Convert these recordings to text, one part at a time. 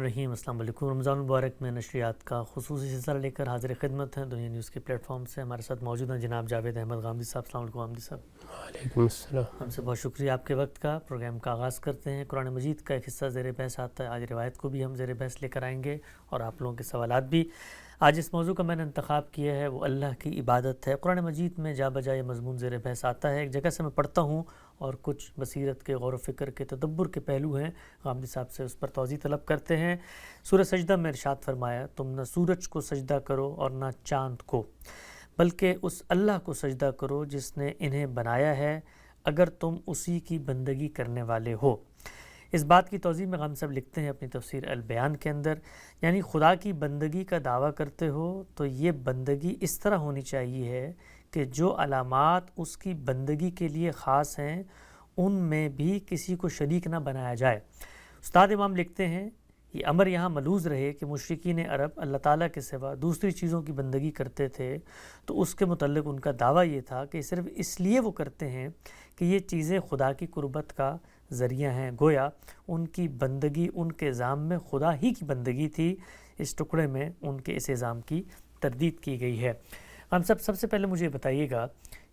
الرحیم۔ السلام علیکم۔ رمضان المبارک میں نشریات کا خصوصی سلسلہ لے کر حاضر خدمت ہیں دنیا نیوز کے پلیٹ فارم سے۔ ہمارے ساتھ موجود ہیں جناب جاوید احمد غامدی صاحب۔ السلام علیکم غامدی صاحب۔ وعلیکم السلام۔ ہم سے بہت شکریہ آپ کے وقت کا۔ پروگرام کا آغاز کرتے ہیں۔ قرآن مجید کا ایک حصہ زیر بحث آتا ہے، آج روایت کو بھی ہم زیر بحث لے کر آئیں گے اور آپ لوگوں کے سوالات بھی۔ آج اس موضوع کا میں نے انتخاب کیا ہے، وہ اللہ کی عبادت ہے۔ قرآن مجید میں جا بجا یہ مضمون زیر بحث آتا ہے، ایک جگہ سے میں پڑھتا ہوں اور کچھ بصیرت کے، غور و فکر کے، تدبر کے پہلو ہیں، غامدی صاحب سے اس پر توضیح طلب کرتے ہیں۔ سورہ سجدہ میں ارشاد فرمایا، تم نہ سورج کو سجدہ کرو اور نہ چاند کو، بلکہ اس اللہ کو سجدہ کرو جس نے انہیں بنایا ہے، اگر تم اسی کی بندگی کرنے والے ہو۔ اس بات کی توضیح میں غامدی صاحب لکھتے ہیں اپنی تفسیر البیان کے اندر، یعنی خدا کی بندگی کا دعویٰ کرتے ہو تو یہ بندگی اس طرح ہونی چاہیے ہے کہ جو علامات اس کی بندگی کے لیے خاص ہیں ان میں بھی کسی کو شریک نہ بنایا جائے۔ استاد امام لکھتے ہیں، یہ امر یہاں ملحوظ رہے کہ مشرکین عرب اللہ تعالیٰ کے سوا دوسری چیزوں کی بندگی کرتے تھے، تو اس کے متعلق ان کا دعویٰ یہ تھا کہ صرف اس لیے وہ کرتے ہیں کہ یہ چیزیں خدا کی قربت کا ذریعہ ہیں، گویا ان کی بندگی ان کے الزام میں خدا ہی کی بندگی تھی۔ اس ٹکڑے میں ان کے اس الزام کی تردید کی گئی ہے۔ ہم سب سے پہلے مجھے بتائیے گا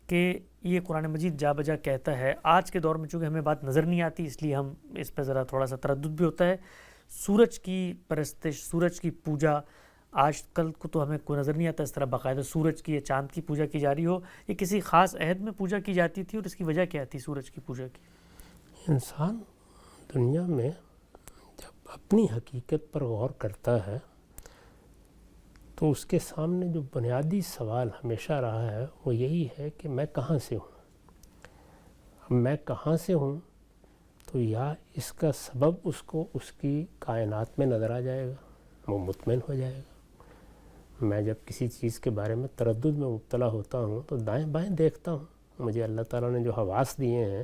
کہ یہ قرآن مجید جا بجا کہتا ہے، آج کے دور میں چونکہ ہمیں بات نظر نہیں آتی اس لیے ہم اس پہ ذرا تھوڑا سا تردد بھی ہوتا ہے، سورج کی پرستش، سورج کی پوجا، آج کل کو تو ہمیں کوئی نظر نہیں آتا اس طرح باقاعدہ سورج کی یا چاند کی پوجا کی جا رہی ہو۔ یہ کسی خاص عہد میں پوجا کی جاتی تھی اور اس کی وجہ کیا تھی سورج کی پوجا کی؟ انسان دنیا میں جب اپنی حقیقت پر غور کرتا ہے تو اس کے سامنے جو بنیادی سوال ہمیشہ رہا ہے وہ یہی ہے کہ میں کہاں سے ہوں۔ اب میں کہاں سے ہوں تو یا اس کا سبب اس کو اس کی کائنات میں نظر آ جائے گا، وہ مطمئن ہو جائے گا۔ میں جب کسی چیز کے بارے میں تردد میں مبتلا ہوتا ہوں تو دائیں بائیں دیکھتا ہوں، مجھے اللہ تعالیٰ نے جو حواس دیے ہیں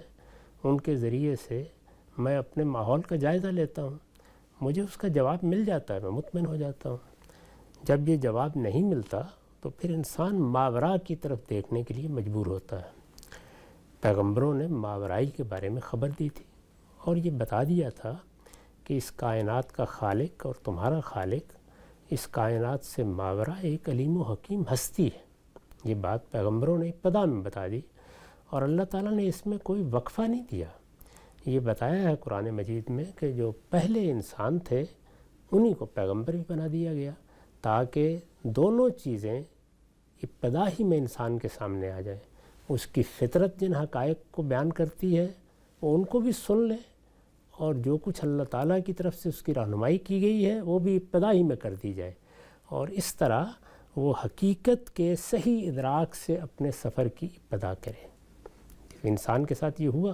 ان کے ذریعے سے میں اپنے ماحول کا جائزہ لیتا ہوں، مجھے اس کا جواب مل جاتا ہے، میں مطمئن ہو جاتا ہوں۔ جب یہ جواب نہیں ملتا تو پھر انسان ماوراء کی طرف دیکھنے کے لیے مجبور ہوتا ہے۔ پیغمبروں نے ماورائی کے بارے میں خبر دی تھی اور یہ بتا دیا تھا کہ اس کائنات کا خالق اور تمہارا خالق اس کائنات سے ماوراء ایک علیم و حکیم ہستی ہے۔ یہ بات پیغمبروں نے ابتدا میں بتا دی اور اللہ تعالیٰ نے اس میں کوئی وقفہ نہیں دیا۔ یہ بتایا ہے قرآن مجید میں کہ جو پہلے انسان تھے انہی کو پیغمبر بھی بنا دیا گیا تاکہ دونوں چیزیں ابتدا ہی میں انسان کے سامنے آ جائیں۔ اس کی فطرت جن حقائق کو بیان کرتی ہے وہ ان کو بھی سن لیں اور جو کچھ اللہ تعالیٰ کی طرف سے اس کی رہنمائی کی گئی ہے وہ بھی ابتدا ہی میں کر دی جائے، اور اس طرح وہ حقیقت کے صحیح ادراک سے اپنے سفر کی ابتدا کرے۔ انسان کے ساتھ یہ ہوا،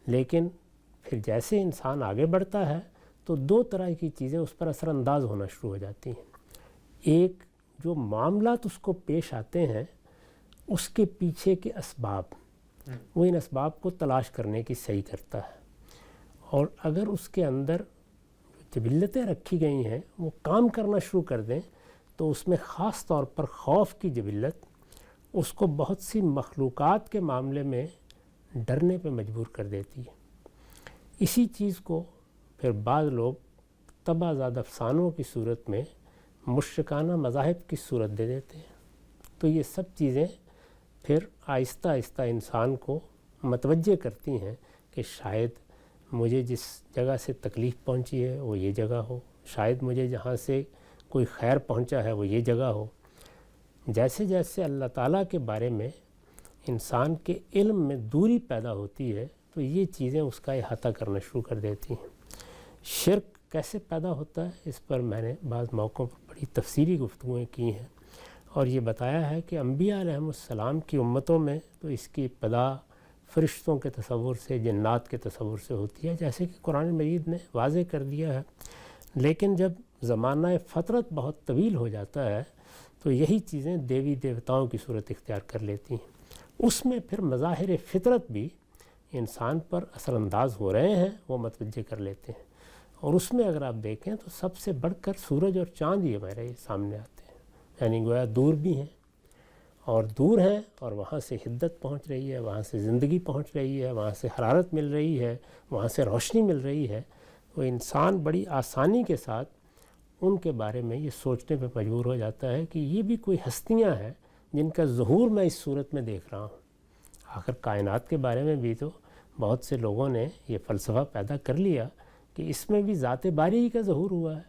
لیکن پھر جیسے انسان آگے بڑھتا ہے تو دو طرح کی چیزیں اس پر اثر انداز ہونا شروع ہو جاتی ہیں۔ ایک، جو معاملات اس کو پیش آتے ہیں اس کے پیچھے کے اسباب، وہ ان اسباب کو تلاش کرنے کی صحیح کرتا ہے، اور اگر اس کے اندر جبلتیں رکھی گئی ہیں وہ کام کرنا شروع کر دیں تو اس میں خاص طور پر خوف کی جبلت اس کو بہت سی مخلوقات کے معاملے میں ڈرنے پہ مجبور کر دیتی ہے۔ اسی چیز کو پھر بعض لوگ تباہ زاد افسانوں کی صورت میں مشرکانہ مذاہب کی صورت دے دیتے ہیں۔ تو یہ سب چیزیں پھر آہستہ آہستہ انسان کو متوجہ کرتی ہیں کہ شاید مجھے جس جگہ سے تکلیف پہنچی ہے وہ یہ جگہ ہو، شاید مجھے جہاں سے کوئی خیر پہنچا ہے وہ یہ جگہ ہو۔ جیسے جیسے اللہ تعالیٰ کے بارے میں انسان کے علم میں دوری پیدا ہوتی ہے تو یہ چیزیں اس کا احاطہ کرنا شروع کر دیتی ہیں۔ شرک کیسے پیدا ہوتا ہے اس پر میں نے بعض موقعوں پر بڑی تفصیلی گفتگویں کی ہیں، اور یہ بتایا ہے کہ انبیاء علیہم السلام کی امتوں میں تو اس کی ابتدا فرشتوں کے تصور سے، جنات کے تصور سے ہوتی ہے، جیسے کہ قرآن مجید نے واضح کر دیا ہے۔ لیکن جب زمانہ فترت بہت طویل ہو جاتا ہے تو یہی چیزیں دیوی دیوتاؤں کی صورت اختیار کر لیتی ہیں۔ اس میں پھر مظاہر فطرت بھی انسان پر اثر انداز ہو رہے ہیں، وہ متوجہ کر لیتے ہیں، اور اس میں اگر آپ دیکھیں تو سب سے بڑھ کر سورج اور چاند ہی ہمارے سامنے آتے ہیں، یعنی گویا دور بھی ہیں اور دور ہیں اور وہاں سے حدت پہنچ رہی ہے، وہاں سے زندگی پہنچ رہی ہے، وہاں سے حرارت مل رہی ہے، وہاں سے روشنی مل رہی ہے۔ وہ انسان بڑی آسانی کے ساتھ ان کے بارے میں یہ سوچنے پہ مجبور ہو جاتا ہے کہ یہ بھی کوئی ہستیاں ہیں جن کا ظہور میں اس صورت میں دیکھ رہا ہوں۔ آخر کائنات کے بارے میں بھی تو بہت سے لوگوں نے یہ فلسفہ پیدا کر لیا کہ اس میں بھی ذات باری کا ظہور ہوا ہے۔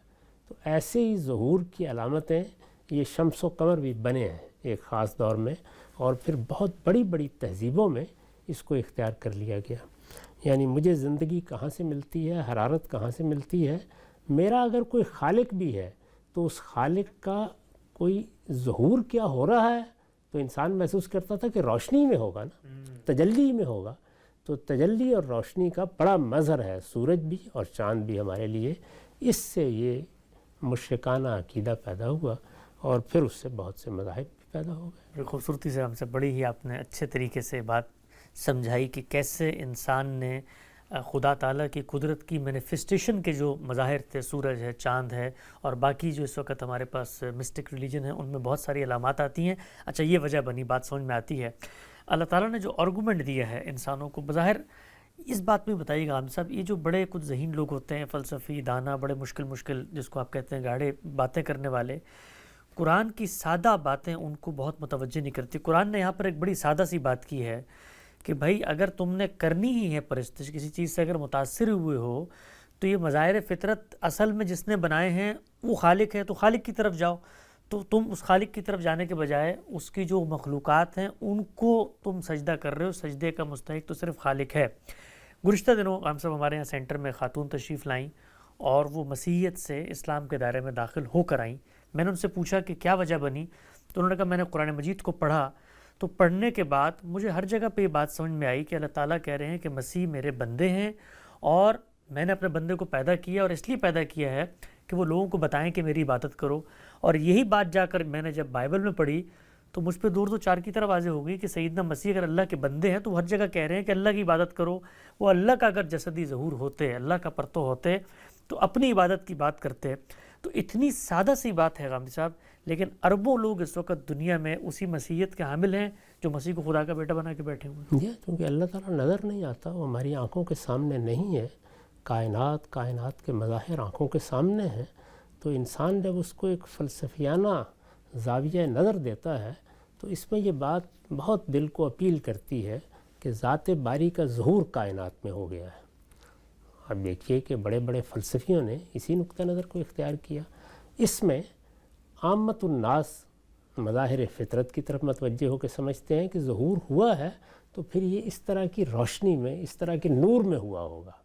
تو ایسے ہی ظہور کی علامتیں یہ شمس و قمر بھی بنے ہیں ایک خاص دور میں، اور پھر بہت بڑی بڑی تہذیبوں میں اس کو اختیار کر لیا گیا۔ یعنی مجھے زندگی کہاں سے ملتی ہے، حرارت کہاں سے ملتی ہے، میرا اگر کوئی خالق بھی ہے تو اس خالق کا کوئی ظہور کیا ہو رہا ہے، تو انسان محسوس کرتا تھا کہ روشنی میں ہوگا نا، تجلی میں ہوگا۔ تو تجلی اور روشنی کا بڑا مظہر ہے سورج بھی اور چاند بھی ہمارے لیے۔ اس سے یہ مشرکانہ عقیدہ پیدا ہوا اور پھر اس سے بہت سے مذاہب بھی پیدا ہو گئے۔ بڑی خوبصورتی سے ہم سے بڑی ہی آپ نے اچھے طریقے سے بات سمجھائی کہ کیسے انسان نے خدا تعالیٰ کی قدرت کی مینیفیسٹیشن کے جو مظاہر تھے، سورج ہے، چاند ہے، اور باقی جو اس وقت ہمارے پاس مسٹک ریلیجن ہے ان میں بہت ساری علامات آتی ہیں۔ اچھا، یہ وجہ بنی، بات سمجھ میں آتی ہے۔ اللہ تعالیٰ نے جو آرگومنٹ دیا ہے انسانوں کو، بظاہر اس بات میں بتائیے گا عامر صاحب، یہ جو بڑے کچھ ذہین لوگ ہوتے ہیں، فلسفی دانا، بڑے مشکل جس کو آپ کہتے ہیں گاڑے باتیں کرنے والے، قرآن کی سادہ باتیں ان کو بہت متوجہ نہیں کرتی۔ قرآن نے یہاں پر ایک بڑی سادہ سی بات کی ہے کہ بھائی اگر تم نے کرنی ہی ہے پرستش، کسی چیز سے اگر متاثر ہوئے ہو، تو یہ مظاہر فطرت اصل میں جس نے بنائے ہیں وہ خالق ہے، تو خالق کی طرف جاؤ۔ تو تم اس خالق کی طرف جانے کے بجائے اس کی جو مخلوقات ہیں ان کو تم سجدہ کر رہے ہو، سجدے کا مستحق تو صرف خالق ہے۔ گزشتہ دنوں ہم سب ہمارے یہاں سینٹر میں خاتون تشریف لائیں اور وہ مسیحیت سے اسلام کے دائرے میں داخل ہو کر آئیں۔ میں نے ان سے پوچھا کہ کیا وجہ بنی، تو انہوں نے کہا میں نے قرآن مجید کو پڑھا، تو پڑھنے کے بعد مجھے ہر جگہ پہ یہ بات سمجھ میں آئی کہ اللہ تعالیٰ کہہ رہے ہیں کہ مسیح میرے بندے ہیں، اور میں نے اپنے بندے کو پیدا کیا، اور اس لیے پیدا کیا ہے کہ وہ لوگوں کو بتائیں کہ میری عبادت کرو۔ اور یہی بات جا کر میں نے جب بائبل میں پڑھی تو مجھ پہ دور دو چار کی طرح واضح ہو گئی کہ سیدنا مسیح اگر اللہ کے بندے ہیں تو ہر جگہ کہہ رہے ہیں کہ اللہ کی عبادت کرو۔ وہ اللہ کا اگر جسدی ظہور ہوتے، اللہ کا پرتو ہوتے، تو اپنی عبادت کی بات کرتے۔ تو اتنی سادہ سی بات ہے غامدی صاحب، لیکن اربوں لوگ اس وقت دنیا میں اسی مسیحیت کے حامل ہیں جو مسیح کو خدا کا بیٹا بنا کے بیٹھے ہوئے ہیں۔ جی، کیونکہ اللہ تعالیٰ نظر نہیں آتا، وہ ہماری آنکھوں کے سامنے نہیں ہے۔ کائنات کے مظاہر آنکھوں کے سامنے ہیں، تو انسان جب اس کو ایک فلسفیانہ زاویہ نظر دیتا ہے تو اس میں یہ بات بہت دل کو اپیل کرتی ہے کہ ذات باری کا ظہور کائنات میں ہو گیا ہے۔ اب دیکھیے کہ بڑے بڑے فلسفیوں نے اسی نقطہ نظر کو اختیار کیا۔ اس میں عامت الناس مظاہر فطرت کی طرف متوجہ ہو کے سمجھتے ہیں کہ ظہور ہوا ہے تو پھر یہ اس طرح کی روشنی میں، اس طرح کے نور میں ہوا ہوگا۔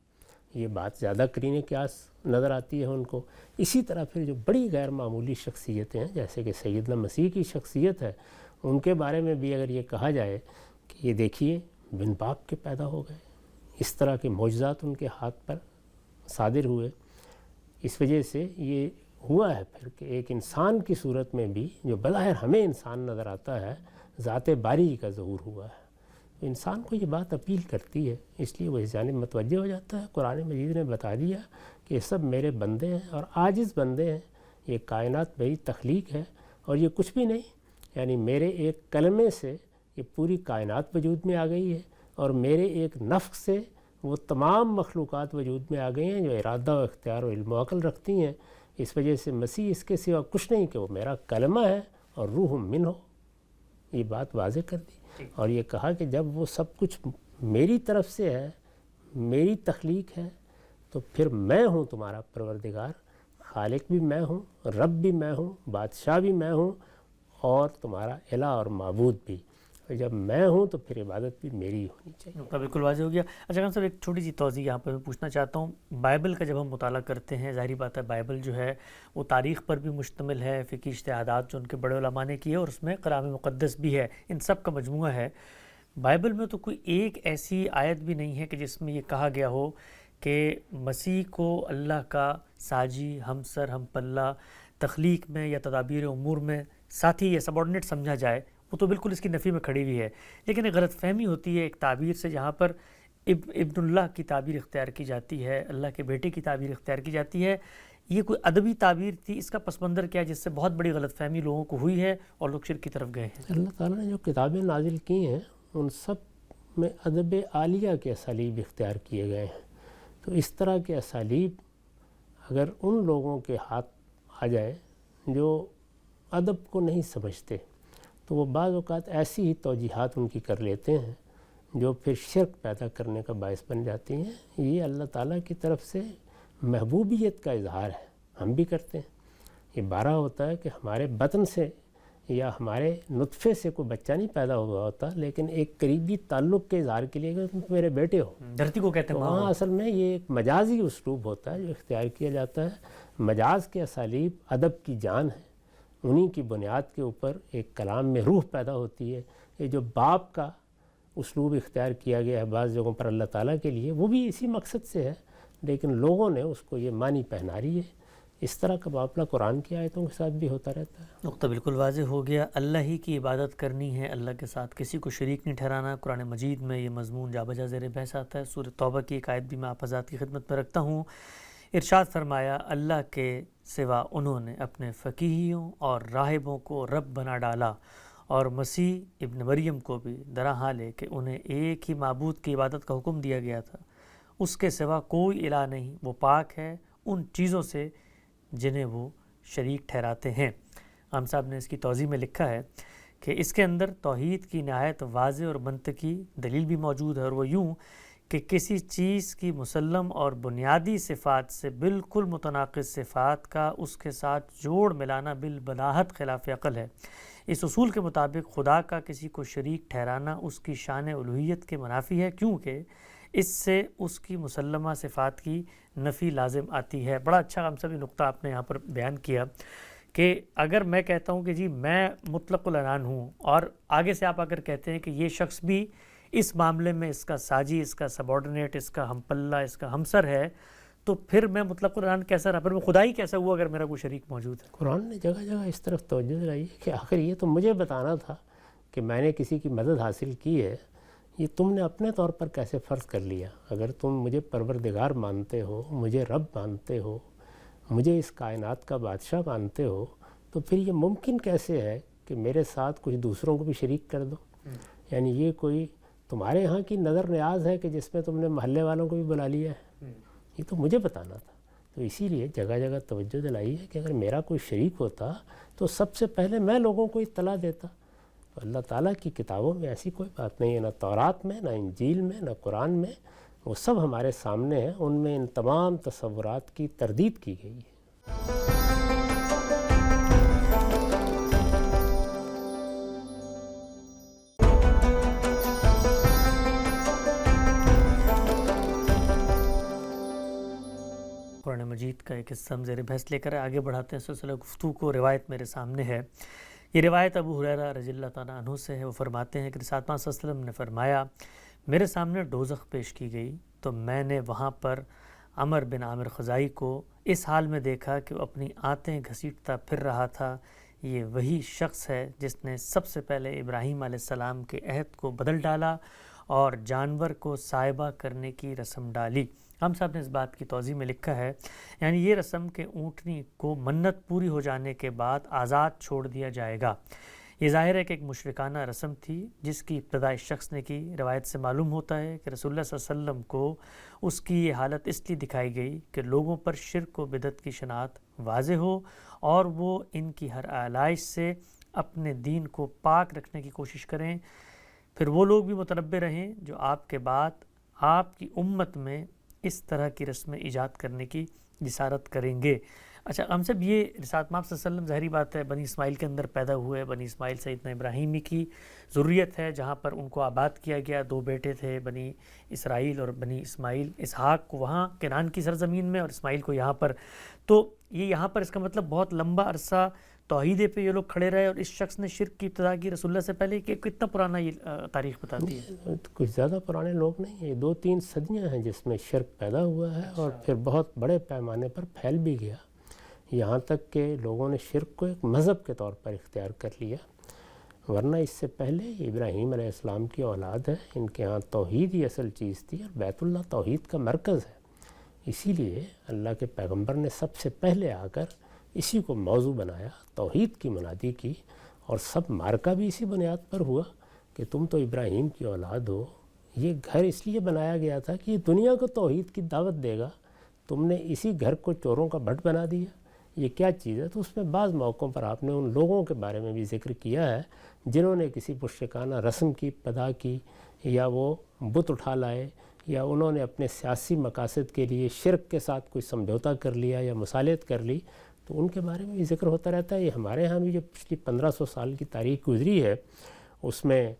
یہ بات زیادہ قرین قیاس نظر آتی ہے ان کو۔ اسی طرح پھر جو بڑی غیر معمولی شخصیتیں ہیں جیسے کہ سیدنا مسیح کی شخصیت ہے، ان کے بارے میں بھی اگر یہ کہا جائے کہ یہ دیکھیے بن باپ کے پیدا ہو گئے، اس طرح کے معجزات ان کے ہاتھ پر صادر ہوئے، اس وجہ سے یہ ہوا ہے پھر کہ ایک انسان کی صورت میں بھی جو بظاہر ہمیں انسان نظر آتا ہے، ذات باری کا ظہور ہوا ہے۔ انسان کو یہ بات اپیل کرتی ہے، اس لیے وہ اس جانب متوجہ ہو جاتا ہے۔ قرآن مجید نے بتا دیا کہ یہ سب میرے بندے ہیں اور عاجز بندے ہیں، یہ کائنات میری تخلیق ہے اور یہ کچھ بھی نہیں، یعنی میرے ایک کلمے سے یہ پوری کائنات وجود میں آ گئی ہے، اور میرے ایک نفخ سے وہ تمام مخلوقات وجود میں آ گئی ہیں جو ارادہ و اختیار و علم و عقل رکھتی ہیں۔ اس وجہ سے مسیح اس کے سوا کچھ نہیں کہ وہ میرا کلمہ ہے اور روح منہ، یہ بات واضح کر دی۔ اور یہ کہا کہ جب وہ سب کچھ میری طرف سے ہے، میری تخلیق ہے، تو پھر میں ہوں تمہارا پروردگار، خالق بھی میں ہوں، رب بھی میں ہوں، بادشاہ بھی میں ہوں، اور تمہارا الہ اور معبود بھی۔ اور جب میں ہوں تو پھر عبادت بھی میری ہونی چاہیے۔ نقطہ بالکل واضح ہو گیا۔ اچھا خان صاحب، ایک چھوٹی سی توضیح یہاں پہ میں پوچھنا چاہتا ہوں۔ بائبل کا جب ہم مطالعہ کرتے ہیں، ظاہری بات ہے بائبل جو ہے وہ تاریخ پر بھی مشتمل ہے، فقہی اجتہادات جو ان کے بڑے علماء نے کیے، اور اس میں کلام مقدس بھی ہے، ان سب کا مجموعہ ہے۔ بائبل میں تو کوئی ایک ایسی آیت بھی نہیں ہے کہ جس میں یہ کہا گیا ہو کہ مسیح کو اللہ کا ساجی، ہمسر، ہم پلہ تخلیق میں یا تدابیر امور میں ساتھی یا سبارڈینیٹ سمجھا جائے۔ وہ تو بالکل اس کی نفی میں کھڑی ہوئی ہے، لیکن ایک غلط فہمی ہوتی ہے ایک تعبیر سے، جہاں پر ابن اللہ کی تعبیر اختیار کی جاتی ہے، اللہ کے بیٹے کی تعبیر اختیار کی جاتی ہے۔ یہ کوئی ادبی تعبیر تھی، اس کا پس منظر کیا ہے جس سے بہت بڑی غلط فہمی لوگوں کو ہوئی ہے اور لوگ شرک کی طرف گئے ہیں؟ اللہ تعالیٰ نے جو کتابیں نازل کی ہیں ان سب میں ادب عالیہ کے اسالیب اختیار کیے گئے ہیں۔ تو اس طرح کے اسالیب اگر ان لوگوں کے ہاتھ آ جائیں جو ادب کو نہیں سمجھتے، تو وہ بعض اوقات ایسی ہی توجیحات ان کی کر لیتے ہیں جو پھر شرک پیدا کرنے کا باعث بن جاتی ہیں۔ یہ اللہ تعالیٰ کی طرف سے محبوبیت کا اظہار ہے، ہم بھی کرتے ہیں۔ یہ بارہ ہوتا ہے کہ ہمارے بطن سے یا ہمارے نطفے سے کوئی بچہ نہیں پیدا ہوا ہوتا، لیکن ایک قریبی تعلق کے اظہار کے لیے کہ تم میرے بیٹے ہو، دھرتی کو کہتے ہیں ماں۔ وہاں اصل میں یہ ایک مجازی اسلوب ہوتا ہے جو اختیار کیا جاتا ہے۔ مجاز کے اسالیب ادب کی جان ہے، انہی کی بنیاد کے اوپر ایک کلام میں روح پیدا ہوتی ہے۔ یہ جو باپ کا اسلوب اختیار کیا گیا ہے بعض جگہوں پر اللہ تعالیٰ کے لیے، وہ بھی اسی مقصد سے ہے، لیکن لوگوں نے اس کو یہ معنی پہنا رہی ہے۔ اس طرح کا معاملہ قرآن کی آیتوں کے ساتھ بھی ہوتا رہتا ہے۔ نقطہ بالکل واضح ہو گیا، اللہ ہی کی عبادت کرنی ہے، اللہ کے ساتھ کسی کو شریک نہیں ٹھہرانا۔ قرآن مجید میں یہ مضمون جا بجا زیر بحث آتا ہے۔ سورہ توبہ کی ایک آیت بھی میں آپ حضرات کی خدمت میں رکھتا ہوں۔ ارشاد فرمایا، اللہ کے سوا انہوں نے اپنے فقیہیوں اور راہبوں کو رب بنا ڈالا، اور مسیح ابن مریم کو بھی درا حال ہے کہ انہیں ایک ہی معبود کی عبادت کا حکم دیا گیا تھا، اس کے سوا کوئی الہ نہیں، وہ پاک ہے ان چیزوں سے جنہیں وہ شریک ٹھہراتے ہیں۔ ہم صاحب نے اس کی توضیح میں لکھا ہے کہ اس کے اندر توحید کی نہایت واضح اور منطقی دلیل بھی موجود ہے، اور وہ یوں کہ کسی چیز کی مسلم اور بنیادی صفات سے بالکل متناقض صفات کا اس کے ساتھ جوڑ ملانا بالبلاہت خلاف عقل ہے۔ اس اصول کے مطابق خدا کا کسی کو شریک ٹھہرانا اس کی شان الوہیت کے منافی ہے، کیونکہ اس سے اس کی مسلمہ صفات کی نفی لازم آتی ہے۔ بڑا اچھا ہم سبھی نقطہ آپ نے یہاں پر بیان کیا کہ اگر میں کہتا ہوں کہ جی میں مطلق العنان ہوں، اور آگے سے آپ اگر کہتے ہیں کہ یہ شخص بھی اس معاملے میں اس کا ساجی، اس کا سبارڈینیٹ، اس کا ہم پلہ، اس کا ہمسر ہے، تو پھر میں مطلق العنان کیسا رہا، پھر میں خدا ہی کیسا ہوا اگر میرا کوئی شریک موجود ہے؟ قرآن نے جگہ جگہ اس طرف توجہ دلائی ہے کہ آخر یہ تو مجھے بتانا تھا کہ میں نے کسی کی مدد حاصل کی ہے، یہ تم نے اپنے طور پر کیسے فرض کر لیا؟ اگر تم مجھے پروردگار مانتے ہو، مجھے رب مانتے ہو، مجھے اس کائنات کا بادشاہ مانتے ہو، تو پھر یہ ممکن کیسے ہے کہ میرے ساتھ کچھ دوسروں کو بھی شریک کر دو؟ یعنی یہ کوئی تمہارے ہاں کی نظر نیاز ہے کہ جس میں تم نے محلے والوں کو بھی بلا لیا ہے؟ یہ تو مجھے بتانا تھا۔ تو اسی لیے جگہ جگہ توجہ دلائی ہے کہ اگر میرا کوئی شریک ہوتا تو سب سے پہلے میں لوگوں کو اطلاع دیتا۔ تو اللہ تعالیٰ کی کتابوں میں ایسی کوئی بات نہیں ہے، نہ تورات میں، نہ انجیل میں، نہ قرآن میں، وہ سب ہمارے سامنے ہیں، ان میں ان تمام تصورات کی تردید کی گئی ہے۔ قرآن مجید کا ایک حصہ ہم زیر بحث لے کر آگے بڑھاتے ہیں سلسلہ گفتگو کو۔ روایت میرے سامنے ہے، یہ روایت ابو ہریرہ رضی اللہ تعالیٰ عنہ سے ہے۔ وہ فرماتے ہیں کہ رسول اللہ صلی اللہ علیہ وسلم نے فرمایا، میرے سامنے دوزخ پیش کی گئی تو میں نے وہاں پر عمر بن عامر خزائی کو اس حال میں دیکھا کہ وہ اپنی آنتیں گھسیٹتا پھر رہا تھا۔ یہ وہی شخص ہے جس نے سب سے پہلے ابراہیم علیہ السلام کے عہد کو بدل ڈالا اور جانور کو سائبہ کرنے کی رسم ڈالی۔ ہم صاحب نے اس بات کی توضیح میں لکھا ہے، یعنی یہ رسم کہ اونٹنی کو منت پوری ہو جانے کے بعد آزاد چھوڑ دیا جائے گا۔ یہ ظاہر ہے کہ ایک مشرکانہ رسم تھی جس کی ابتدا اس شخص نے کی۔ روایت سے معلوم ہوتا ہے کہ رسول اللہ صلی اللہ علیہ وسلم کو اس کی یہ حالت اس لیے دکھائی گئی کہ لوگوں پر شرک و بدعت کی شناخت واضح ہو اور وہ ان کی ہر آلائش سے اپنے دین کو پاک رکھنے کی کوشش کریں، پھر وہ لوگ بھی متنبع رہیں جو آپ کے بعد آپ کی امت میں اس طرح کی رسمیں ایجاد کرنے کی جسارت کریں گے۔ اچھا ہم سب یہ رسالت مآب صلی اللہ علیہ وسلم ظاہری بات ہے بنی اسماعیل کے اندر پیدا ہوئے، بنی اسماعیل سیدنا ابراہیمی کی ذریت ہے جہاں پر ان کو آباد کیا گیا۔ 2 بیٹے تھے، بنی اسرائیل اور بنی اسماعیل۔ اسحاق کو وہاں کنعان کی سرزمین میں اور اسماعیل کو یہاں پر۔ تو یہ یہاں پر اس کا مطلب بہت لمبا عرصہ توحید پہ یہ لوگ کھڑے رہے، اور اس شخص نے شرک کی ابتدا کی رسول اللہ سے پہلے، کہ کتنا پرانا یہ تاریخ بتاتی ہے؟ کچھ زیادہ پرانے لوگ نہیں ہیں، 2-3 صدیاں ہیں جس میں شرک پیدا ہوا ہے اور پھر بہت بڑے پیمانے پر پھیل بھی گیا، یہاں تک کہ لوگوں نے شرک کو ایک مذہب کے طور پر اختیار کر لیا۔ ورنہ اس سے پہلے ابراہیم علیہ السلام کی اولاد ہے، ان کے ہاں توحید ہی اصل چیز تھی، اور بیت اللہ توحید کا مرکز ہے۔ اسی لیے اللہ کے پیغمبر نے سب سے پہلے آ کر اسی کو موضوع بنایا، توحید کی منادی کی، اور سب مارکا بھی اسی بنیاد پر ہوا کہ تم تو ابراہیم کی اولاد ہو۔ یہ گھر اس لیے بنایا گیا تھا کہ یہ دنیا کو توحید کی دعوت دے گا، تم نے اسی گھر کو چوروں کا بھٹ بنا دیا، یہ کیا چیز ہے، تو اس میں بعض موقعوں پر آپ نے ان لوگوں کے بارے میں بھی ذکر کیا ہے جنہوں نے کسی مشرکانہ رسم کی ابتدا کی، یا وہ بت اٹھا لائے، یا انہوں نے اپنے سیاسی مقاصد کے لیے شرک کے ساتھ کوئی سمجھوتا کر لیا یا مصالحت کر لی، تو ان کے بارے میں بھی ذکر ہوتا رہتا ہے۔ یہ ہمارے ہاں بھی جو پچھلی 1500 سال کی تاریخ گزری ہے اس میں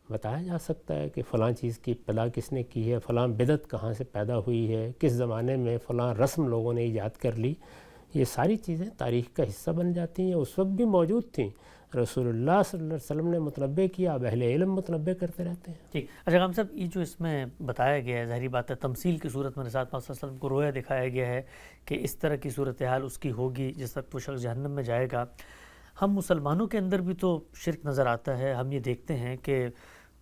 بتایا جا سکتا ہے کہ فلاں چیز کی ابتدا کس نے کی ہے، فلاں بدعت کہاں سے پیدا ہوئی ہے، کس زمانے میں فلاں رسم لوگوں نے ایجاد کر لی۔ یہ ساری چیزیں تاریخ کا حصہ بن جاتی ہیں، اس وقت بھی موجود تھیں، رسول اللہ صلی اللہ علیہ وسلم نے متنبع کیا، اب اہل علم متنبع کرتے رہتے ہیں۔ ٹھیک، اچھا غام صاحب، یہ جو اس میں بتایا گیا ہے، ظاہری بات ہے تمثیل کی صورت میں رسالت پاک صلی اللہ علیہ وسلم کو رویا دکھایا گیا ہے کہ اس طرح کی صورتحال اس کی ہوگی جس وقت وہ شخص جہنم میں جائے گا۔ ہم مسلمانوں کے اندر بھی تو شرک نظر آتا ہے، ہم یہ دیکھتے ہیں کہ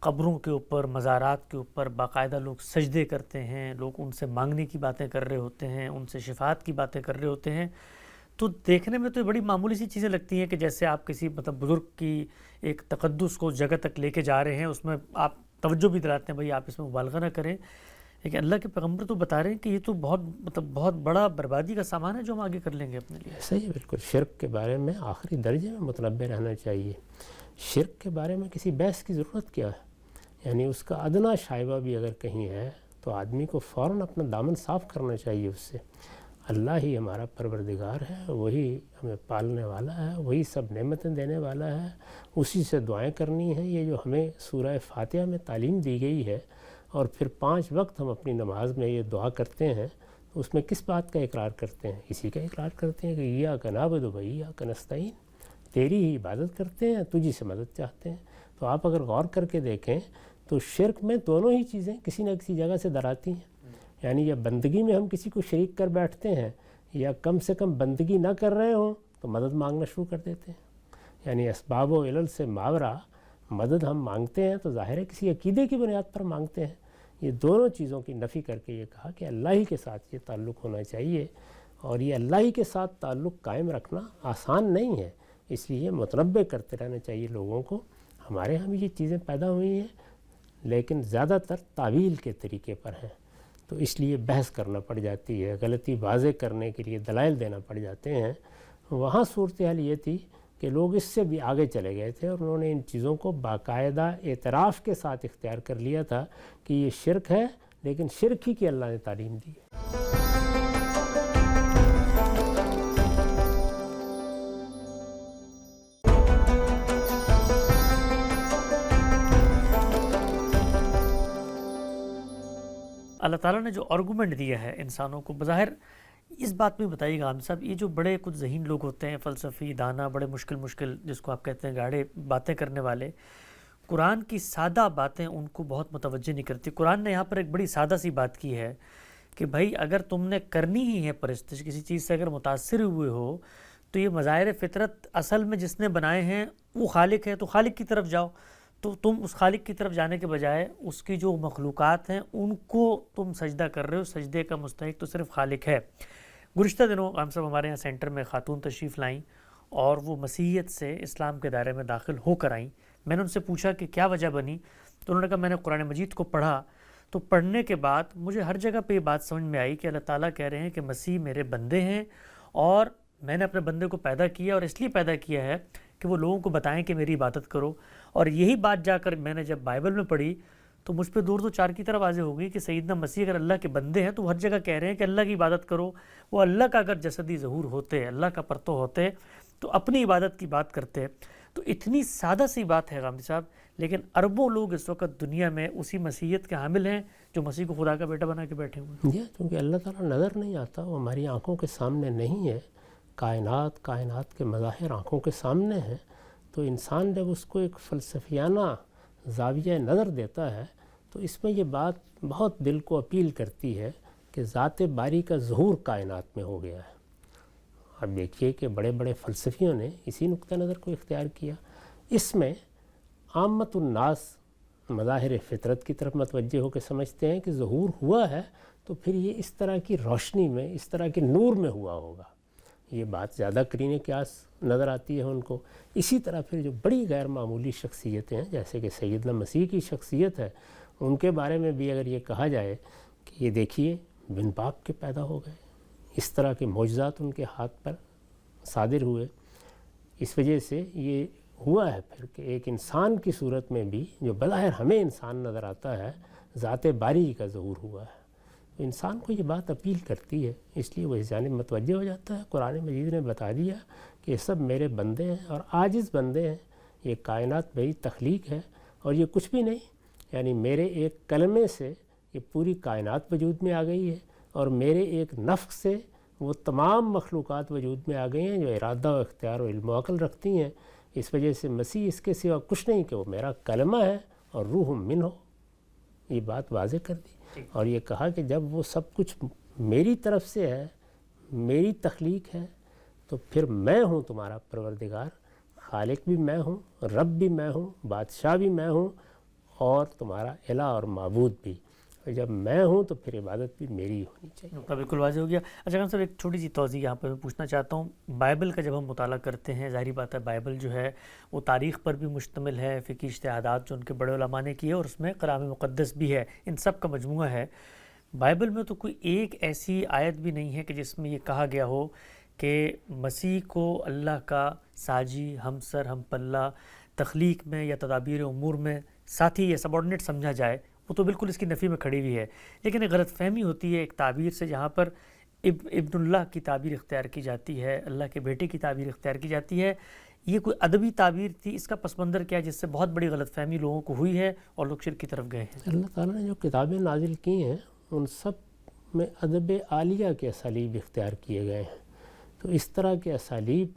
قبروں کے اوپر، مزارات کے اوپر باقاعدہ لوگ سجدے کرتے ہیں، لوگ ان سے مانگنے کی باتیں کر رہے ہوتے ہیں، ان سے شفاعت کی باتیں کر رہے ہوتے ہیں۔ تو دیکھنے میں تو بڑی معمولی سی چیزیں لگتی ہیں کہ جیسے آپ کسی بزرگ کی ایک تقدس کو جگہ تک لے کے جا رہے ہیں، اس میں آپ توجہ بھی دلاتے ہیں بھائی آپ اس میں مبالغہ نہ کریں، لیکن اللہ کے پیغمبر تو بتا رہے ہیں کہ یہ تو بہت بڑا بربادی کا سامان ہے جو ہم آگے کر لیں گے اپنے لیے۔ صحیح ہے، بالکل۔ شرک کے بارے میں آخری درجے میں متنبع رہنا چاہیے۔ شرک کے بارے میں کسی بحث کی ضرورت کیا ہے؟ یعنی اس کا ادنا شائبہ بھی اگر کہیں ہے تو آدمی کو فوراً اپنا دامن صاف کرنا چاہیے اس سے۔ اللہ ہی ہمارا پروردگار ہے، وہی ہمیں پالنے والا ہے، وہی سب نعمتیں دینے والا ہے، اسی سے دعائیں کرنی ہیں۔ یہ جو ہمیں سورہ فاتحہ میں تعلیم دی گئی ہے اور پھر 5 وقت ہم اپنی نماز میں یہ دعا کرتے ہیں، تو اس میں کس بات کا اقرار کرتے ہیں؟ اسی کا اقرار کرتے ہیں کہ ایاک نعبد و ایاک نستعین، تیری ہی عبادت کرتے ہیں، تجھی سے مدد چاہتے ہیں۔ تو آپ اگر غور کر کے دیکھیں تو شرک میں دونوں ہی چیزیں کسی نہ کسی جگہ سے دراتی ہیں۔ یعنی یا بندگی میں ہم کسی کو شریک کر بیٹھتے ہیں، یا کم سے کم بندگی نہ کر رہے ہوں تو مدد مانگنا شروع کر دیتے ہیں۔ یعنی اسباب و علل سے ماورا مدد ہم مانگتے ہیں تو ظاہر ہے کسی عقیدے کی بنیاد پر مانگتے ہیں۔ یہ دونوں چیزوں کی نفی کر کے یہ کہا کہ اللہ ہی کے ساتھ یہ تعلق ہونا چاہیے، اور یہ اللہ ہی کے ساتھ تعلق قائم رکھنا آسان نہیں ہے، اس لیے متنبع کرتے رہنا چاہیے لوگوں کو۔ ہمارے ہاں بھی یہ چیزیں پیدا ہوئی ہیں لیکن زیادہ تر تعویل کے طریقے پر ہیں، تو اس لیے بحث کرنا پڑ جاتی ہے، غلطی واضح کرنے کے لیے دلائل دینا پڑ جاتے ہیں۔ وہاں صورتحال یہ تھی کہ لوگ اس سے بھی آگے چلے گئے تھے اور انہوں نے ان چیزوں کو باقاعدہ اعتراف کے ساتھ اختیار کر لیا تھا کہ یہ شرک ہے، لیکن شرک ہی کی اللہ نے تعلیم دی ہے۔ اللہ تعالیٰ نے جو آرگومنٹ دیا ہے انسانوں کو، بظاہر اس بات میں بتائیے گا عام صاحب، یہ جو بڑے کچھ ذہین لوگ ہوتے ہیں، فلسفی دانا، بڑے مشکل جس کو آپ کہتے ہیں گاڑے باتیں کرنے والے، قرآن کی سادہ باتیں ان کو بہت متوجہ نہیں کرتی۔ قرآن نے یہاں پر ایک بڑی سادہ سی بات کی ہے کہ بھائی اگر تم نے کرنی ہی ہے پرستش، کسی چیز سے اگر متاثر ہوئے ہو تو یہ مظاہر فطرت اصل میں جس نے بنائے ہیں وہ خالق ہے، تو خالق کی طرف جاؤ۔ تو تم اس خالق کی طرف جانے کے بجائے اس کی جو مخلوقات ہیں ان کو تم سجدہ کر رہے ہو، سجدے کا مستحق تو صرف خالق ہے۔ گزشتہ دنوں ہم سب ہمارے یہاں سینٹر میں خاتون تشریف لائیں اور وہ مسیحیت سے اسلام کے دائرے میں داخل ہو کر آئیں۔ میں نے ان سے پوچھا کہ کیا وجہ بنی، تو انہوں نے کہا میں نے قرآن مجید کو پڑھا، تو پڑھنے کے بعد مجھے ہر جگہ پہ یہ بات سمجھ میں آئی کہ اللہ تعالیٰ کہہ رہے ہیں کہ مسیح میرے بندے ہیں، اور میں نے اپنے بندے کو پیدا کیا، اور اس لیے پیدا کیا ہے کہ وہ لوگوں کو بتائیں کہ میری عبادت کرو۔ اور یہی بات جا کر میں نے جب بائبل میں پڑھی تو مجھ پہ دور تو چار کی طرف واضح ہو گئی کہ سیدنا مسیح اگر اللہ کے بندے ہیں تو وہ ہر جگہ کہہ رہے ہیں کہ اللہ کی عبادت کرو۔ وہ اللہ کا اگر جسدی ظہور ہوتے، اللہ کا پرتو ہوتے تو اپنی عبادت کی بات کرتے۔ تو اتنی سادہ سی بات ہے غامدی صاحب، لیکن اربوں لوگ اس وقت دنیا میں اسی مسیحیت کے حامل ہیں جو مسیح کو خدا کا بیٹا بنا کے بیٹھے ہوئے ہیں۔ جی، کیونکہ اللہ تعالیٰ نظر نہیں آتا، وہ ہماری آنکھوں کے سامنے نہیں ہے۔ کائنات کے مظاہر آنکھوں کے سامنے ہیں، تو انسان جب اس کو ایک فلسفیانہ زاویہ نظر دیتا ہے تو اس میں یہ بات بہت دل کو اپیل کرتی ہے کہ ذات باری کا ظہور کائنات میں ہو گیا ہے۔ اب دیکھیے کہ بڑے بڑے فلسفیوں نے اسی نقطہ نظر کو اختیار کیا۔ اس میں عامت الناس مظاہر فطرت کی طرف متوجہ ہو کے سمجھتے ہیں کہ ظہور ہوا ہے تو پھر یہ اس طرح کی روشنی میں، اس طرح کے نور میں ہوا ہوگا۔ یہ بات زیادہ قرین قیاس نظر آتی ہے ان کو۔ اسی طرح پھر جو بڑی غیر معمولی شخصیتیں ہیں جیسے کہ سیدنا مسیح کی شخصیت ہے، ان کے بارے میں بھی اگر یہ کہا جائے کہ یہ دیکھیے بن باپ کے پیدا ہو گئے، اس طرح کے معجزات ان کے ہاتھ پر صادر ہوئے. اس وجہ سے یہ ہوا ہے پھر کہ ایک انسان کی صورت میں بھی جو بظاہر ہمیں انسان نظر آتا ہے ذات باری کا ظہور ہوا ہے. انسان کو یہ بات اپیل کرتی ہے، اس لیے وہ اس جانب متوجہ ہو جاتا ہے. قرآن مجید نے بتا دیا کہ یہ سب میرے بندے ہیں اور عاجز بندے ہیں. یہ کائنات میری تخلیق ہے اور یہ کچھ بھی نہیں، یعنی میرے ایک کلمے سے یہ پوری کائنات وجود میں آ گئی ہے اور میرے ایک نفخ سے وہ تمام مخلوقات وجود میں آ گئی ہیں جو ارادہ و اختیار و علم و عقل رکھتی ہیں. اس وجہ سے مسیح اس کے سوا کچھ نہیں کہ وہ میرا کلمہ ہے اور روح من ہو. یہ بات واضح کر دی اور یہ کہا کہ جب وہ سب کچھ میری طرف سے ہے، میری تخلیق ہے، تو پھر میں ہوں تمہارا پروردگار. خالق بھی میں ہوں، رب بھی میں ہوں، بادشاہ بھی میں ہوں اور تمہارا الہ اور معبود بھی. اور جب میں ہوں تو پھر عبادت بھی میری ہونی چاہیے. بالکل واضح ہو گیا. اچھا خان صاحب ایک چھوٹی سی توضیح یہاں پر میں پوچھنا چاہتا ہوں. بائبل کا جب ہم مطالعہ کرتے ہیں، ظاہری بات ہے بائبل جو ہے وہ تاریخ پر بھی مشتمل ہے، فقہی اجتہادات جو ان کے بڑے علماء نے کیے اور اس میں کلام مقدس بھی ہے، ان سب کا مجموعہ ہے. بائبل میں تو کوئی ایک ایسی آیت بھی نہیں ہے کہ جس میں یہ کہا گیا ہو کہ مسیح کو اللہ کا ساجی، ہمسر، ہم پلہ تخلیق میں یا تدابیر امور میں ساتھی یا سبارڈینیٹ سمجھا جائے. وہ تو بالکل اس کی نفی میں کھڑی ہوئی ہے. لیکن ایک غلط فہمی ہوتی ہے ایک تعبیر سے، جہاں پر ابن اللہ کی تعبیر اختیار کی جاتی ہے، اللہ کے بیٹے کی تعبیر اختیار کی جاتی ہے. یہ کوئی ادبی تعبیر تھی، اس کا پس منظر کیا ہے جس سے بہت بڑی غلط فہمی لوگوں کو ہوئی ہے اور لوگ شرک کی طرف گئے ہیں؟ اللہ تعالیٰ نے جو کتابیں نازل کی ہیں ان سب میں ادب عالیہ کے اسالیب اختیار کیے گئے ہیں. تو اس طرح کے اسالیب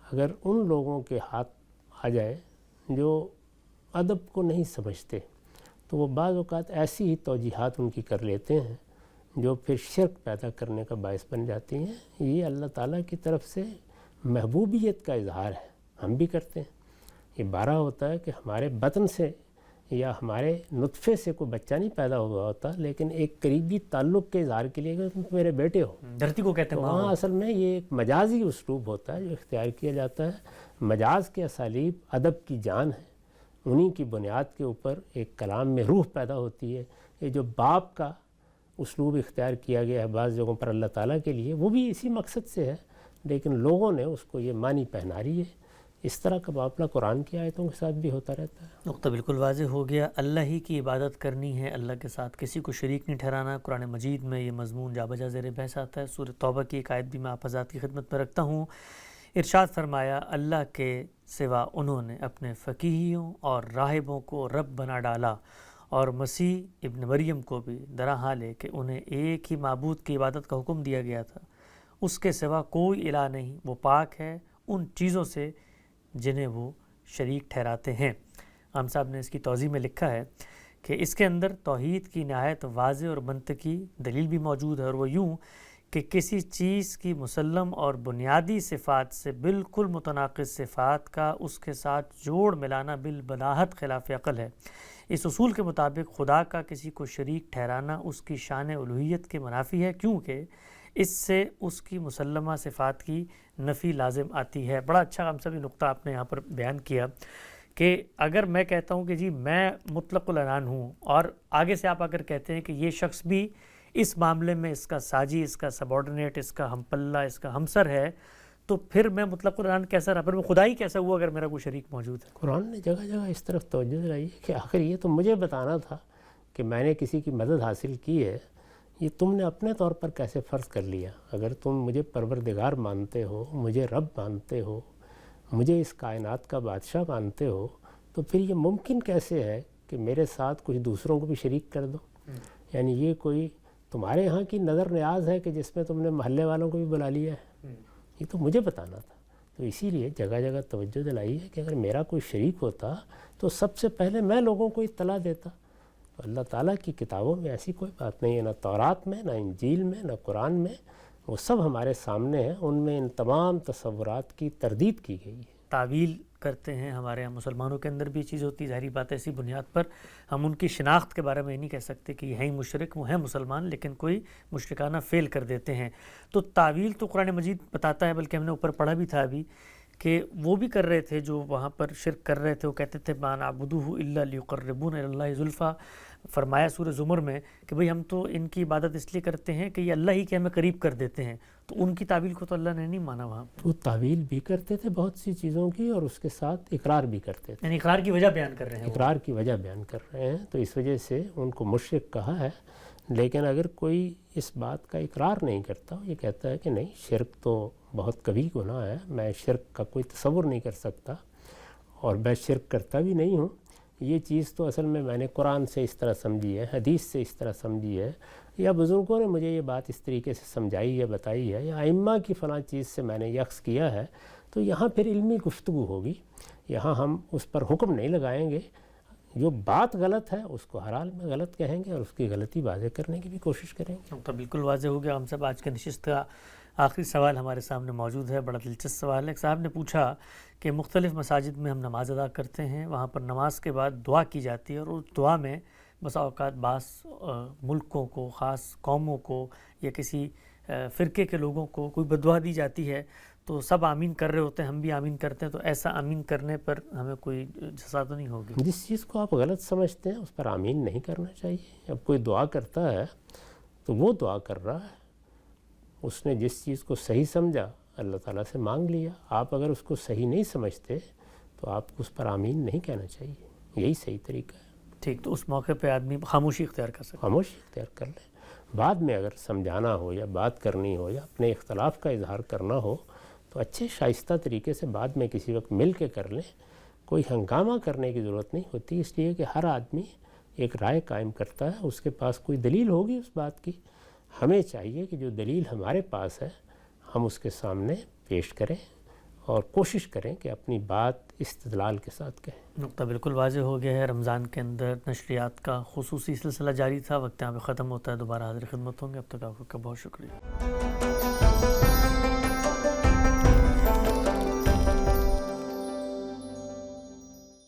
اگر ان لوگوں کے ہاتھ آ جائے جو ادب کو نہیں سمجھتے تو وہ بعض اوقات ایسی ہی توجیحات ان کی کر لیتے ہیں جو پھر شرک پیدا کرنے کا باعث بن جاتی ہیں. یہ اللہ تعالیٰ کی طرف سے محبوبیت کا اظہار ہے، ہم بھی کرتے ہیں. یہ بارہ ہوتا ہے کہ ہمارے بطن سے یا ہمارے نطفے سے کوئی بچہ نہیں پیدا ہوا ہوتا، لیکن ایک قریبی تعلق کے اظہار کے لیے کہ تم میرے بیٹے ہو. دھرتی کو کہتے ہیں وہاں اصل میں یہ ایک مجازی اسلوب ہوتا ہے جو اختیار کیا جاتا ہے. مجاز کے اسالیب ادب کی جان ہے، انہی کی بنیاد کے اوپر ایک کلام میں روح پیدا ہوتی ہے. یہ جو باپ کا اسلوب اختیار کیا گیا ہے بعض جگہوں پر اللہ تعالیٰ کے لیے، وہ بھی اسی مقصد سے ہے، لیکن لوگوں نے اس کو یہ معنی پہنا رہی ہے. اس طرح کا معاملہ قرآن کی آیتوں کے ساتھ بھی ہوتا رہتا ہے. نقطہ بالکل واضح ہو گیا. اللہ ہی کی عبادت کرنی ہے، اللہ کے ساتھ کسی کو شریک نہیں ٹھہرانا. قرآن مجید میں یہ مضمون جا بجا زیر بحث آتا ہے. سورہ توبہ کی ایک آیت بھی میں آپ حضرات کی خدمت میں رکھتا ہوں. ارشاد فرمایا، اللہ کے سوا انہوں نے اپنے فقیہیوں اور راہبوں کو رب بنا ڈالا اور مسیح ابن مریم کو بھی، درا حال ہے کہ انہیں ایک ہی معبود کی عبادت کا حکم دیا گیا تھا، اس کے سوا کوئی الہ نہیں، وہ پاک ہے ان چیزوں سے جنہیں وہ شریک ٹھہراتے ہیں. عام صاحب نے اس کی توضیح میں لکھا ہے کہ اس کے اندر توحید کی نہایت واضح اور منطقی دلیل بھی موجود ہے، اور وہ یوں کہ کسی چیز کی مسلم اور بنیادی صفات سے بالکل متناقض صفات کا اس کے ساتھ جوڑ ملانا بالبلاہت خلاف عقل ہے. اس اصول کے مطابق خدا کا کسی کو شریک ٹھہرانا اس کی شان الوہیت کے منافی ہے، کیونکہ اس سے اس کی مسلمہ صفات کی نفی لازم آتی ہے. بڑا اچھا ہم سب یہ نقطہ آپ نے یہاں پر بیان کیا کہ اگر میں کہتا ہوں کہ جی میں مطلق العنان ہوں، اور آگے سے آپ اگر کہتے ہیں کہ یہ شخص بھی اس معاملے میں اس کا ساجی، اس کا سبارڈینیٹ، اس کا ہم پلہ، اس کا ہمسر ہے، تو پھر میں مطلق العنان کیسا رہا، پھر میں خدا ہی کیسا ہوا اگر میرا کوئی شریک موجود ہے؟ قرآن نے جگہ جگہ اس طرف توجہ دلائی ہے کہ آخر یہ تو مجھے بتانا تھا کہ میں نے کسی کی مدد حاصل کی ہے، یہ تم نے اپنے طور پر کیسے فرض کر لیا؟ اگر تم مجھے پروردگار مانتے ہو، مجھے رب مانتے ہو، مجھے اس کائنات کا بادشاہ مانتے ہو، تو پھر یہ ممکن کیسے ہے کہ میرے ساتھ کچھ دوسروں کو بھی شریک کر دو؟ یعنی یہ کوئی تمہارے ہاں کی نظر نیاز ہے کہ جس میں تم نے محلے والوں کو بھی بلا لیا ہے؟ یہ تو مجھے بتانا تھا. تو اسی لیے جگہ جگہ توجہ دلائی ہے کہ اگر میرا کوئی شریک ہوتا تو سب سے پہلے میں لوگوں کو اطلاع دیتا. تو اللہ تعالیٰ کی کتابوں میں ایسی کوئی بات نہیں ہے، نہ تورات میں، نہ انجیل میں، نہ قرآن میں. وہ سب ہمارے سامنے ہیں، ان میں ان تمام تصورات کی تردید کی گئی ہے. تعویل کرتے ہیں ہمارے یہاں مسلمانوں کے اندر بھی یہ چیز ہوتی ہے. ظاہری بات ہے اسی بنیاد پر ہم ان کی شناخت کے بارے میں یہ نہیں کہہ سکتے کہ یہ ہیں مشرک، وہ ہیں مسلمان، لیکن کوئی مشرکانہ فعل کر دیتے ہیں. تو تعویل تو قرآن مجید بتاتا ہے، بلکہ ہم نے اوپر پڑھا بھی تھا ابھی کہ وہ بھی کر رہے تھے جو وہاں پر شرک کر رہے تھے، وہ کہتے تھے ما نعبدوہ الا لیقربونا الی اللہ زلفیٰ. فرمایا سورہ زمر میں کہ بھئی ہم تو ان کی عبادت اس لیے کرتے ہیں کہ یہ اللہ ہی کے ہمیں قریب کر دیتے ہیں. تو ان کی تعویل کو تو اللہ نے نہیں مانا وہاں پہ. وہ تعویل بھی کرتے تھے بہت سی چیزوں کی، اور اس کے ساتھ اقرار بھی کرتے تھے. یعنی اقرار کی وجہ بیان کر رہے ہیں. اقرار کی وجہ بیان کر رہے ہیں، تو اس وجہ سے ان کو مشرک کہا ہے. لیکن اگر کوئی اس بات کا اقرار نہیں کرتا، یہ کہتا ہے کہ نہیں شرک تو بہت کبھی گناہ ہے، میں شرک کا کوئی تصور نہیں کر سکتا اور میں شرک کرتا بھی نہیں ہوں، یہ چیز تو اصل میں نے قرآن سے اس طرح سمجھی ہے، حدیث سے اس طرح سمجھی ہے، یا بزرگوں نے مجھے یہ بات اس طریقے سے سمجھائی یا بتائی ہے، یا ائمہ کی فلاں چیز سے میں نے یہ اخذ کیا ہے، تو یہاں پھر علمی گفتگو ہوگی. یہاں ہم اس پر حکم نہیں لگائیں گے. جو بات غلط ہے اس کو ہر حال میں غلط کہیں گے اور اس کی غلطی واضح کرنے کی بھی کوشش کریں گے. تو بالکل واضح ہو گیا. ہم سب آج کے نشست کا آخری سوال ہمارے سامنے موجود ہے. بڑا دلچسپ سوال ہے. ایک صاحب نے پوچھا کہ مختلف مساجد میں ہم نماز ادا کرتے ہیں، وہاں پر نماز کے بعد دعا کی جاتی ہے، اور اس دعا میں بسا اوقات بعض ملکوں کو، خاص قوموں کو یا کسی فرقے کے لوگوں کو کوئی بددعا دی جاتی ہے، تو سب آمین کر رہے ہوتے ہیں، ہم بھی آمین کرتے ہیں، تو ایسا آمین کرنے پر ہمیں کوئی سزا تو نہیں ہوگی؟ جس چیز کو آپ غلط سمجھتے ہیں اس پر آمین نہیں کرنا چاہیے. اب کوئی دعا کرتا ہے تو وہ دعا کر رہا ہے، اس نے جس چیز کو صحیح سمجھا اللہ تعالیٰ سے مانگ لیا. آپ اگر اس کو صحیح نہیں سمجھتے تو آپ کو اس پر آمین نہیں کہنا چاہیے. یہی صحیح طریقہ ہے. ٹھیک، تو اس موقع پہ آدمی خاموشی اختیار کر سکتا ہے. خاموشی اختیار کر لیں. بعد میں اگر سمجھانا ہو یا بات کرنی ہو یا اپنے اختلاف کا اظہار کرنا ہو تو اچھے شائستہ طریقے سے بعد میں کسی وقت مل کے کر لیں. کوئی ہنگامہ کرنے کی ضرورت نہیں ہوتی، اس لیے کہ ہر آدمی ایک رائے قائم کرتا ہے، اس کے پاس کوئی دلیل ہوگی اس بات کی. ہمیں چاہیے کہ جو دلیل ہمارے پاس ہے ہم اس کے سامنے پیش کریں اور کوشش کریں کہ اپنی بات استدلال کے ساتھ کہیں. نقطہ بالکل واضح ہو گیا ہے. رمضان کے اندر نشریات کا خصوصی سلسلہ جاری تھا، وقت یہاں پہ ختم ہوتا ہے. دوبارہ حاضر خدمت ہوں گے. اب تک آپ کا بہت شکریہ.